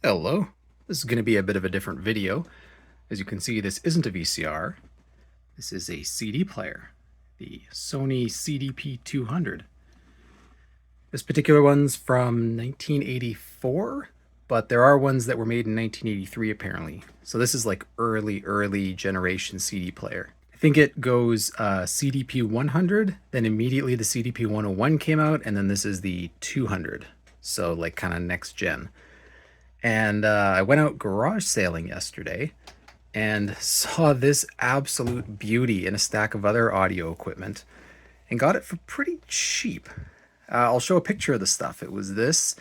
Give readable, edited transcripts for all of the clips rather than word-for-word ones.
Hello, this is going to be a bit of a different video. As you can see, this isn't a VCR. This is a CD player, the Sony CD 200. This particular one's from 1984, but there are ones that were made in 1983 apparently. So this is like early generation CD player. I think it goes CDP 100, then immediately the CDP 101 came out, and then this is the 200. So like kind of next gen. And I went out garage sailing yesterday and saw this absolute beauty in a stack of other audio equipment and got it for pretty cheap. I'll show a picture of the stuff. It was this,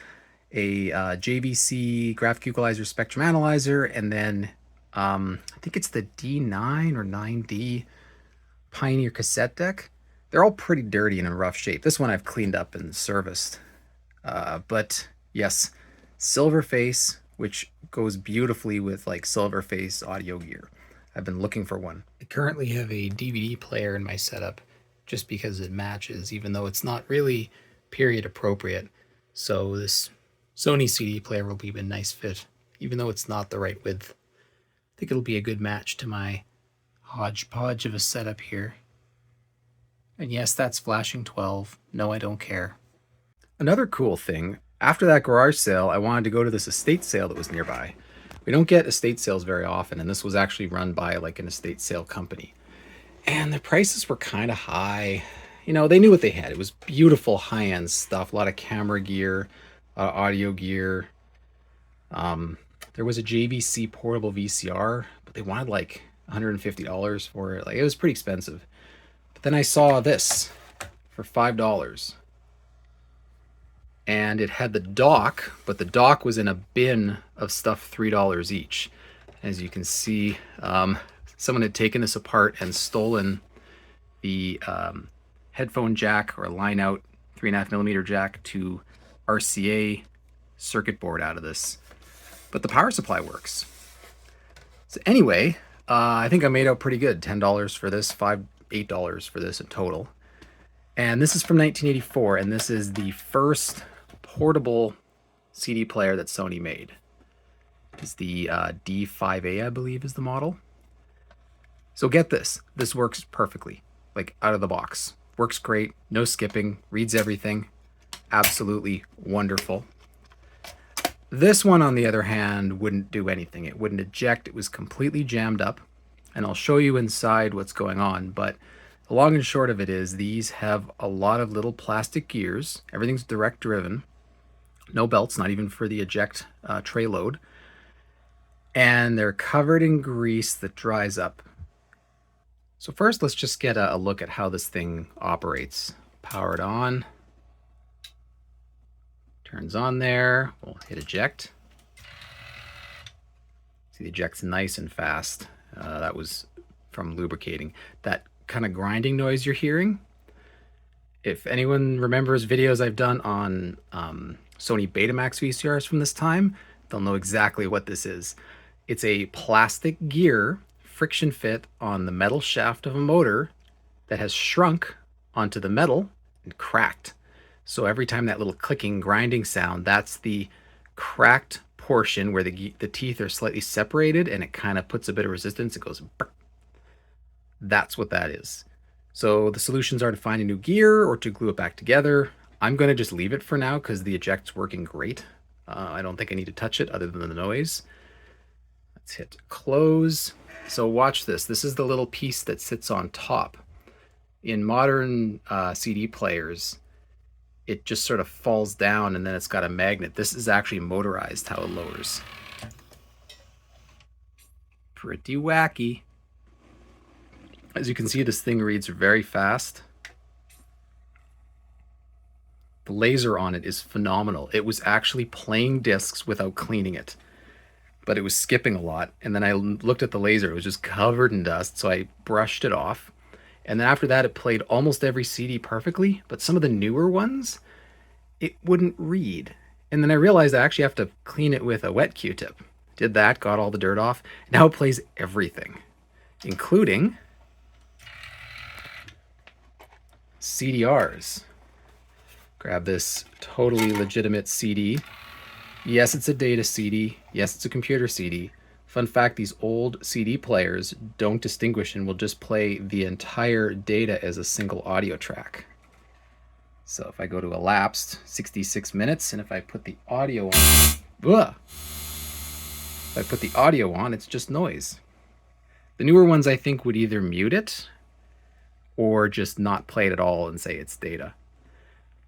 a JVC graphic equalizer spectrum analyzer, and then I think it's the D9 or 9D Pioneer cassette deck. They're all pretty dirty and in rough shape. This one I've cleaned up and serviced. But yes, silver face, which goes beautifully with like silver face audio gear. I've been looking for one. I currently have a DVD player in my setup just because it matches, even though it's not really period appropriate. So this Sony CD player will be a nice fit, even though it's not the right width. I think it'll be a good match to my hodgepodge of a setup here. And yes, that's flashing 12. No, I don't care. Another cool thing, after that garage sale, I wanted to go to this estate sale that was nearby. We don't get estate sales very often, and this was actually run by like an estate sale company. And the prices were kind of high. You know, they knew what they had. It was beautiful high-end stuff, a lot of camera gear, a lot of audio gear. There was a JVC portable VCR, but they wanted like $150 for it. Like, it was pretty expensive. But then I saw this for $5. And it had the dock, but the dock was in a bin of stuff $3 each. As you can see, someone had taken this apart and stolen the headphone jack or line out 3.5mm jack to RCA circuit board out of this. But the power supply works. So anyway, I think I made out pretty good. $10 for this, $8 for this in total. And this is from 1984, and this is the first portable CD player that Sony made. It's the D-5A, I believe, is the model. So get this. This works perfectly, like out of the box. Works great, no skipping, reads everything. Absolutely wonderful. This one, on the other hand, wouldn't do anything. It wouldn't eject. It was completely jammed up. And I'll show you inside what's going on, but the long and short of it is these have a lot of little plastic gears. Everything's direct driven. No belts, not even for the eject tray load. And they're covered in grease that dries up. So first, let's just get a look at how this thing operates. Power it on. Turns on there. We'll hit eject. See, the eject's nice and fast. That was from lubricating. That kind of grinding noise you're hearing, if anyone remembers videos I've done on Sony Betamax VCRs from this time, they'll know exactly what this is. It's a plastic gear friction fit on the metal shaft of a motor that has shrunk onto the metal and cracked. So every time that little clicking grinding sound, that's the cracked portion where the teeth are slightly separated, and it kind of puts a bit of resistance. It goes burp. That's what that is. So the solutions are to find a new gear or to glue it back together. I'm going to just leave it for now because the eject's working great. I don't think I need to touch it other than the noise. Let's hit close. So watch this. This is the little piece that sits on top. In modern CD players, it just sort of falls down and then it's got a magnet. This is actually motorized how it lowers. Pretty wacky. As you can see, this thing reads very fast. The laser on it is phenomenal. It was actually playing discs without cleaning it, but it was skipping a lot. And then I looked at the laser, it was just covered in dust, so I brushed it off. And then after that, it played almost every CD perfectly, but some of the newer ones, it wouldn't read. And then I realized I actually have to clean it with a wet Q-tip. Did that, got all the dirt off. Now it plays everything, including CDRs. Grab this totally legitimate CD. Yes, it's a data CD. Yes, it's a computer CD. Fun fact, these old CD players don't distinguish and will just play the entire data as a single audio track. So if I go to elapsed 66 minutes, and if I put the audio on, if I put the audio on, it's just noise. The newer ones, I think, would either mute it or just not play it at all and say it's data.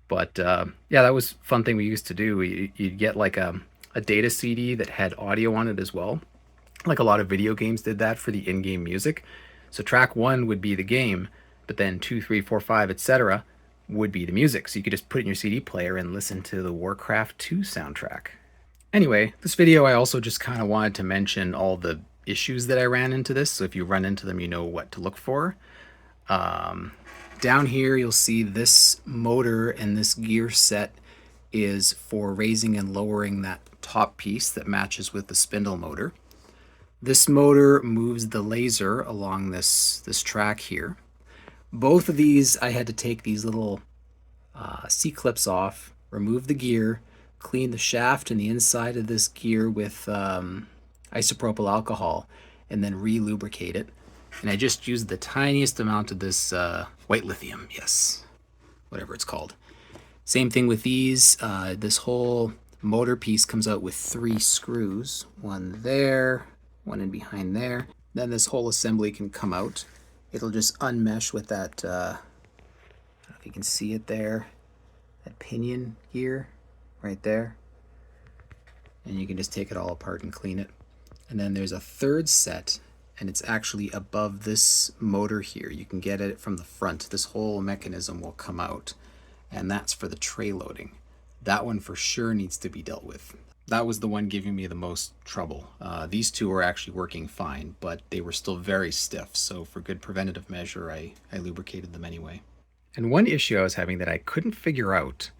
But yeah, that was a fun thing we used to do. You'd get like a data CD that had audio on it as well. Like a lot of video games did that for the in-game music. So track 1 would be the game, but then 2, 3, 4, 5, etc. would be the music. So you could just put it in your CD player and listen to the Warcraft 2 soundtrack. Anyway, this video I also just kind of wanted to mention all the issues that I ran into this. So if you run into them, you know what to look for. Down here, you'll see this motor and this gear set is for raising and lowering that top piece that matches with the spindle motor. This motor moves the laser along this track here. Both of these, I had to take these little C-clips off, remove the gear, clean the shaft and the inside of this gear with isopropyl alcohol, and then re-lubricate it. And I just used the tiniest amount of this white lithium, yes, whatever it's called. Same thing with these. This whole motor piece comes out with 3 screws, one there, one in behind there. Then this whole assembly can come out. It'll just unmesh with that, I don't know if you can see it there, that pinion gear right there. And you can just take it all apart and clean it. And then there's a third set, and it's actually above this motor here. You can get it from the front. This whole mechanism will come out, and that's for the tray loading. That one for sure needs to be dealt with. That was the one giving me the most trouble. These two were actually working fine, but they were still very stiff, so for good preventative measure, I lubricated them anyway. And one issue I was having that I couldn't figure out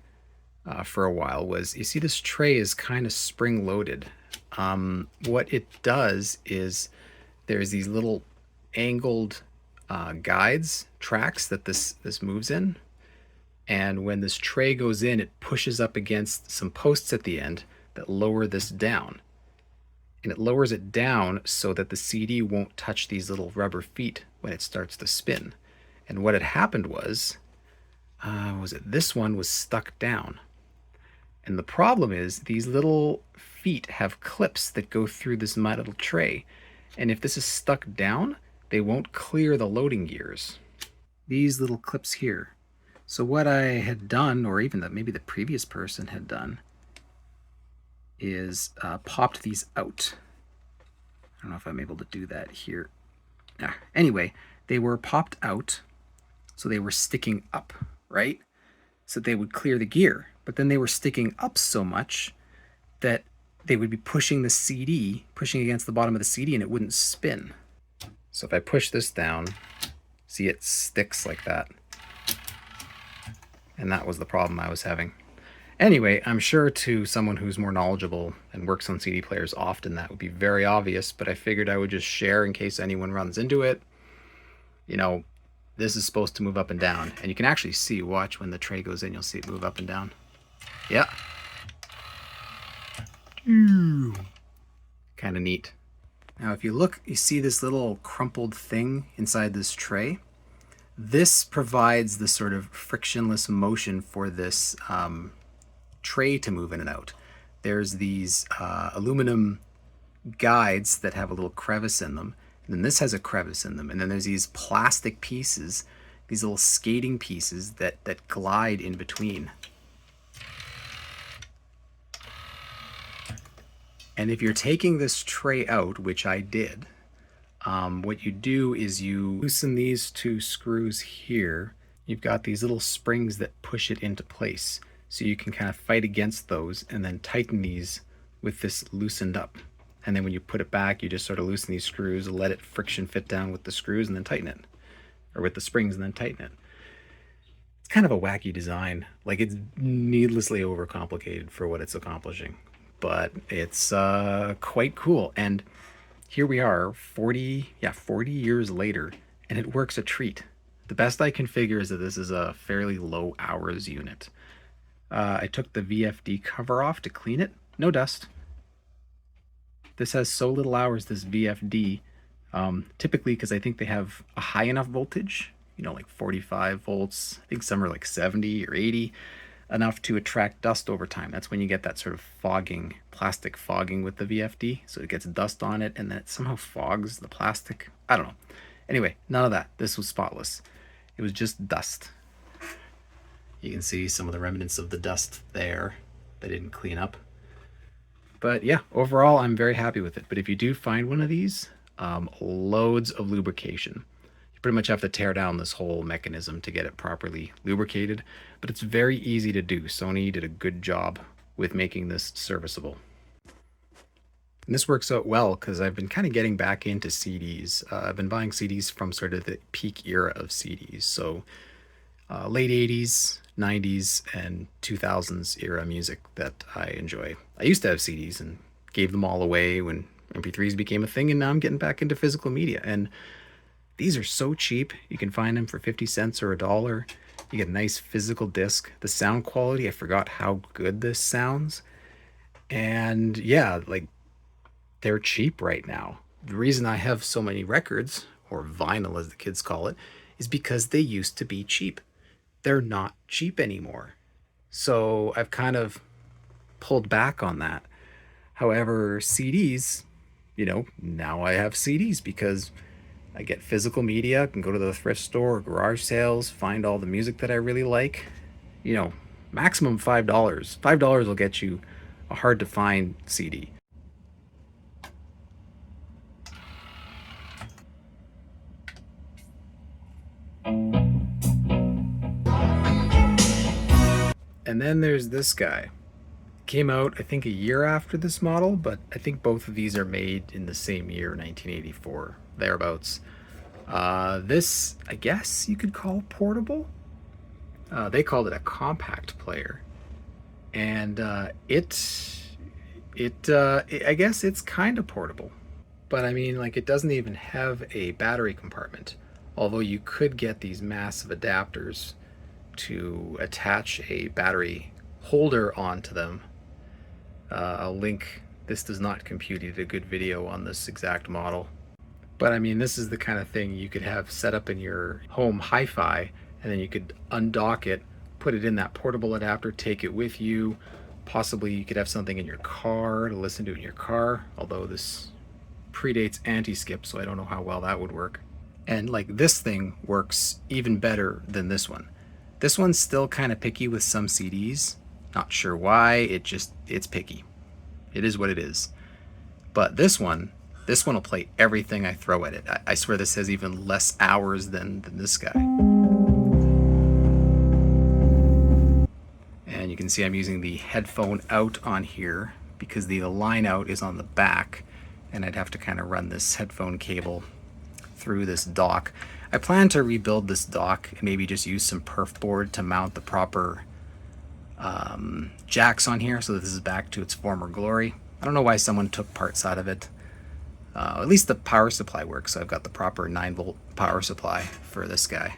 for a while was, you see this tray is kind of spring-loaded. What it does is there's these little angled guides, tracks that this moves in. And when this tray goes in, it pushes up against some posts at the end that lower this down. And it lowers it down so that the CD won't touch these little rubber feet when it starts to spin. And what had happened was this one was stuck down. And the problem is these little feet have clips that go through this metal tray. And if this is stuck down, they won't clear the loading gears. These little clips here. So what I had done, or even that maybe the previous person had done, is popped these out. I don't know if I'm able to do that here. Anyway, they were popped out, so they were sticking up, right? So they would clear the gear, but then they were sticking up so much that they would be pushing the CD, pushing against the bottom of the CD, and it wouldn't spin. So if I push this down, see, it sticks like that. And that was the problem I was having. Anyway, I'm sure to someone who's more knowledgeable and works on CD players often, that would be very obvious, but I figured I would just share in case anyone runs into it. You know, this is supposed to move up and down. And you can actually see, watch, when the tray goes in, you'll see it move up and down. Yeah. Kind of neat. Now, if you look, you see this little crumpled thing inside this tray. This provides the sort of frictionless motion for this tray to move in and out. There's these aluminum guides that have a little crevice in them, and then this has a crevice in them, and then there's these plastic pieces, these little skating pieces that glide in between. And if you're taking this tray out, which I did, what you do is you loosen these 2 screws here. You've got these little springs that push it into place. So you can kind of fight against those and then tighten these with this loosened up. And then when you put it back, you just sort of loosen these screws, let it friction fit down with the screws and then tighten it. Or with the springs and then tighten it. It's kind of a wacky design. Like, it's needlessly overcomplicated for what it's accomplishing. But it's quite cool. And here we are 40 years later, and it works a treat. The best I can figure is that this is a fairly low hours unit. I took the VFD cover off to clean it, no dust. This has so little hours, this VFD, typically because I think they have a high enough voltage, you know, like 45 volts. I think some are like 70 or 80, enough to attract dust over time. That's when you get that sort of fogging, plastic fogging with the VFD. So it gets dust on it and then it somehow fogs the plastic. I don't know. Anyway, none of that. This was spotless. It was just dust. You can see some of the remnants of the dust there. They didn't clean up. But yeah, overall, I'm very happy with it. But if you do find one of these, loads of lubrication. You pretty much have to tear down this whole mechanism to get it properly lubricated. But it's very easy to do. Sony did a good job with making this serviceable. And this works out well because I've been kind of getting back into CDs. I've been buying CDs from sort of the peak era of CDs. So late 80s, 90s, and 2000s era music that I enjoy. I used to have CDs and gave them all away when MP3s became a thing, and now I'm getting back into physical media. And these are so cheap. You can find them for 50 cents or $1. You get a nice physical disc. The sound quality, I forgot how good this sounds. And yeah, like, they're cheap right now. The reason I have so many records, or vinyl as the kids call it, is because they used to be cheap. They're not cheap anymore. So I've kind of pulled back on that. However, CDs, you know, now I have CDs because I get physical media, I can go to the thrift store or garage sales, find all the music that I really like. You know, maximum $5. $5 will get you a hard to find CD. And then there's this guy. Came out, I think, a year after this model, but I think both of these are made in the same year, 1984, thereabouts. This, I guess you could call portable. They called it a compact player, and I guess it's kind of portable. But I mean, like, it doesn't even have a battery compartment, although you could get these massive adapters to attach a battery holder onto them. I'll link, this does not compute. He did a good video on this exact model. But I mean, this is the kind of thing you could have set up in your home hi-fi, and then you could undock it, put it in that portable adapter, take it with you. Possibly you could have something in your car to listen to in your car, although this predates anti-skip, so I don't know how well that would work. And like, this thing works even better than this one. This one's still kind of picky with some CDs. Not sure why, it's picky. It is what it is. But this one will play everything I throw at it. I swear this has even less hours than this guy. And you can see I'm using the headphone out on here because the line out is on the back, and I'd have to kind of run this headphone cable through this dock. I plan to rebuild this dock and maybe just use some perf board to mount the proper jacks on here so that this is back to its former glory. I don't know why someone took parts out of it. At least the power supply works, so I've got the proper 9-volt power supply for this guy.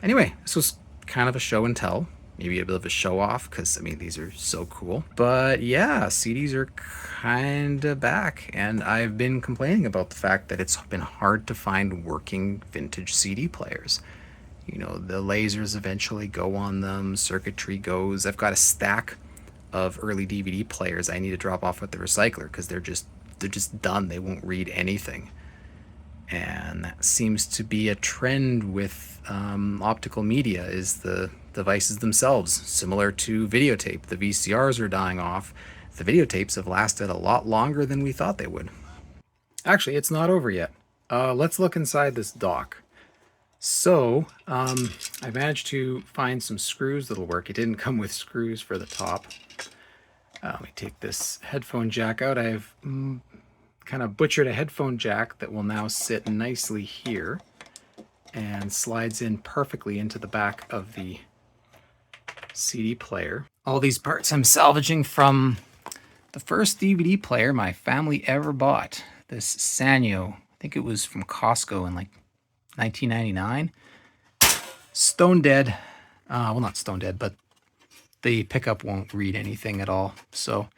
Anyway, this was kind of a show and tell. Maybe a bit of a show off, because I mean, these are so cool. But yeah, CDs are kind of back, and I've been complaining about the fact that it's been hard to find working vintage CD players. You know, the lasers eventually go on them, circuitry goes. I've got a stack of early DVD players I need to drop off at the recycler because they're just done. They won't read anything. And that seems to be a trend with optical media, is the devices themselves, similar to videotape. The VCRs are dying off. The videotapes have lasted a lot longer than we thought they would. Actually, it's not over yet. Let's look inside this dock. So, I managed to find some screws that'll work. It didn't come with screws for the top. Let me take this headphone jack out. I've kind of butchered a headphone jack that will now sit nicely here and slides in perfectly into the back of the CD player. All these parts I'm salvaging from the first DVD player my family ever bought. This Sanyo, I think it was from Costco in like 1999. Stone dead. Well, not stone dead, but the pickup won't read anything at all. So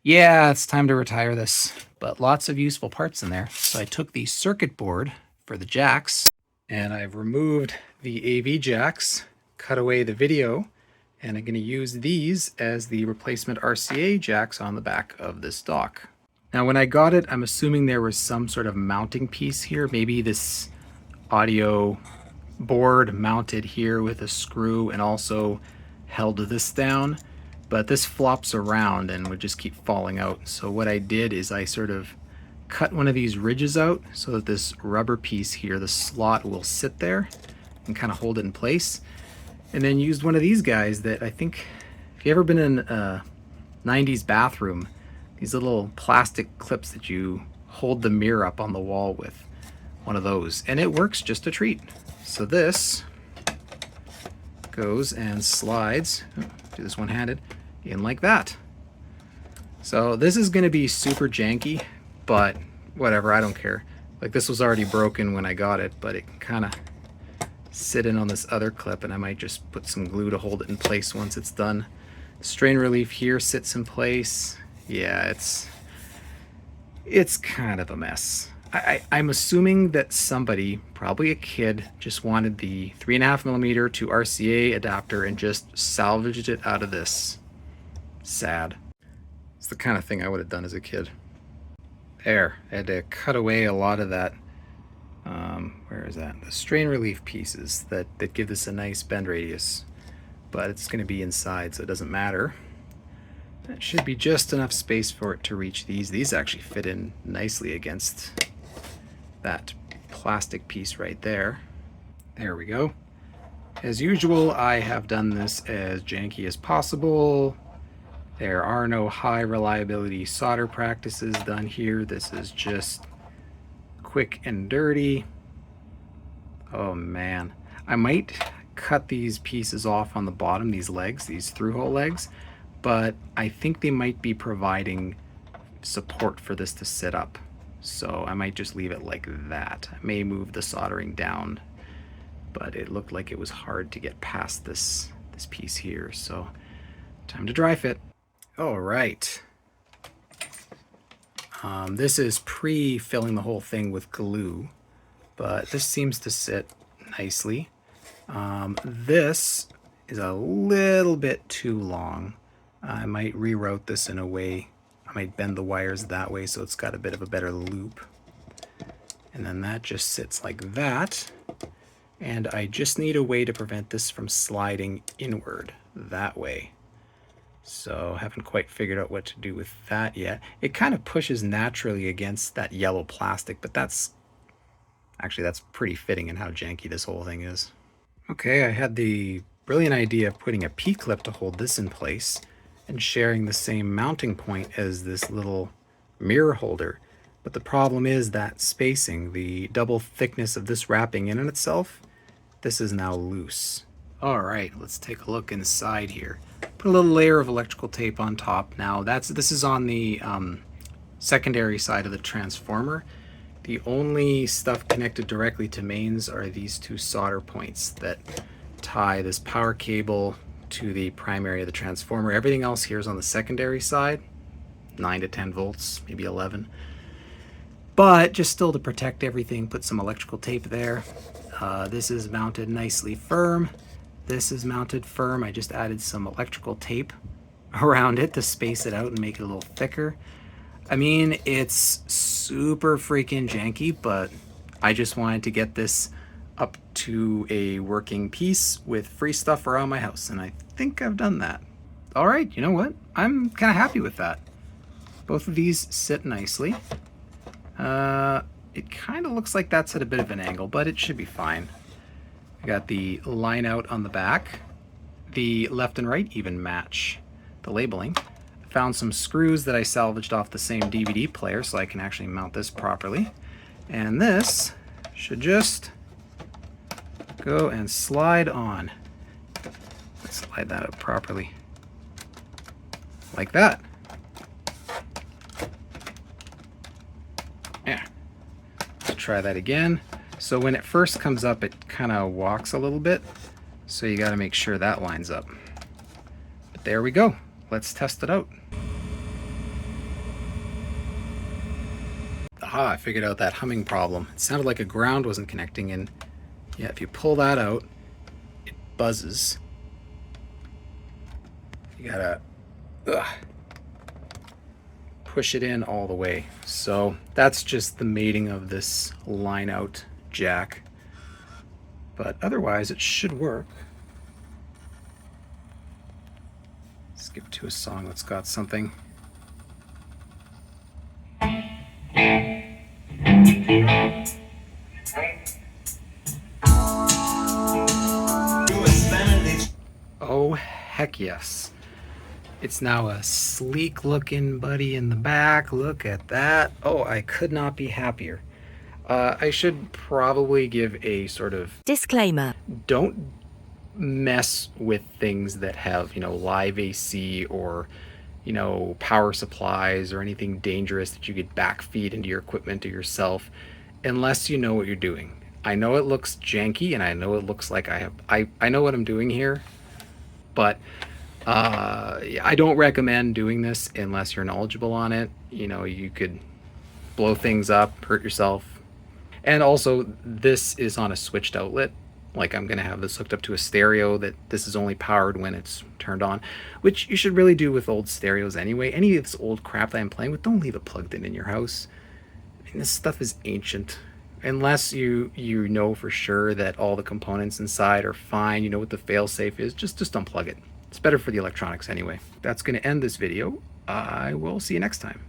yeah, it's time to retire this, but lots of useful parts in there. So I took the circuit board for the jacks, and I've removed the AV jacks, cut away the video, and I'm going to use these as the replacement RCA jacks on the back of this dock. Now when I got it, I'm assuming there was some sort of mounting piece here. Maybe this audio board mounted here with a screw and also held this down, but this flops around and would just keep falling out. So what I did is I sort of cut one of these ridges out so that this rubber piece here, the slot, will sit there and kind of hold it in place. And then used one of these guys that I think, if you've ever been in a 90s bathroom, these little plastic clips that you hold the mirror up on the wall with, one of those, and it works just a treat. So this goes and slides, do this one-handed, in like that. So this is going to be super janky, but whatever, I don't care. Like, this was already broken when I got it, but it can kind of sit in on this other clip, and I might just put some glue to hold it in place once it's done. Strain relief here sits in place. Yeah, it's kind of a mess. I'm assuming that somebody, probably a kid, just wanted the 3.5mm to RCA adapter and just salvaged it out of this. Sad. It's the kind of thing I would have done as a kid. There, I had to cut away a lot of that, where is that? The strain relief pieces that give this a nice bend radius. But it's going to be inside, so it doesn't matter. That should be just enough space for it to reach these. These actually fit in nicely against that plastic piece right there. There we go. As usual, I have done this as janky as possible. There are no high reliability solder practices done here. This is just quick and dirty. Oh man. I might cut these pieces off on the bottom, these legs, these through-hole legs, but I think they might be providing support for this to sit up. So I might just leave it like that. I may move the soldering down, but it looked like it was hard to get past this piece here. So time to dry fit. All right. This is pre-filling the whole thing with glue, but this seems to sit nicely. This is a little bit too long. I might reroute this in a way. I might bend the wires that way so it's got a bit of a better loop. And then that just sits like that. And I just need a way to prevent this from sliding inward that way. So I haven't quite figured out what to do with that yet. It kind of pushes naturally against that yellow plastic, but that's pretty fitting in how janky this whole thing is. Okay, I had the brilliant idea of putting a P-clip to hold this in place and sharing the same mounting point as this little mirror holder. But the problem is that spacing, the double thickness of this wrapping in itself, this is now loose. All right, let's take a look inside here. Put a little layer of electrical tape on top. Now this is on the secondary side of the transformer. The only stuff connected directly to mains are these two solder points that tie this power cable to the primary of the transformer. Everything else here is on the secondary side, 9 to 10 volts, maybe 11. But just still to protect everything, put some electrical tape there. This is mounted nicely firm. This is mounted firm. I just added some electrical tape around it to space it out and make it a little thicker. I mean, it's super freaking janky, but I just wanted to get this up to a working piece with free stuff around my house, and I think I've done that. All right, you know what? I'm kind of happy with that. Both of these sit nicely. It kind of looks like that's at a bit of an angle, but it should be fine. I got the line out on the back. The left and right even match the labeling. I found some screws that I salvaged off the same DVD player so I can actually mount this properly. And this should just go and slide on. Let's slide that up properly. Like that. Yeah. Let's try that again. So when it first comes up, it kind of walks a little bit. So you got to make sure that lines up. there we go. Let's test it out. Aha, I figured out that humming problem. It sounded like a ground wasn't connecting, and yeah, if you pull that out, it buzzes. You gotta push it in all the way. So that's just the mating of this line out jack. But otherwise it should work. Skip to a song that's got something. Oh, heck yes. It's now a sleek looking buddy in the back. Look at that. Oh, I could not be happier. I should probably give a sort of disclaimer. Don't mess with things that have, live AC or, power supplies or anything dangerous that you could backfeed into your equipment or yourself unless you know what you're doing. I know it looks janky and I know it looks like I know what I'm doing here, but I don't recommend doing this unless you're knowledgeable on it. You could blow things up, hurt yourself. And also, this is on a switched outlet. Like, I'm going to have this hooked up to a stereo that this is only powered when it's turned on, which you should really do with old stereos anyway. Any of this old crap that I'm playing with, don't leave it plugged in your house. I mean, this stuff is ancient. Unless you know for sure that all the components inside are fine, you know what the fail-safe is, just unplug it. It's better for the electronics anyway. That's going to end this video. I will see you next time.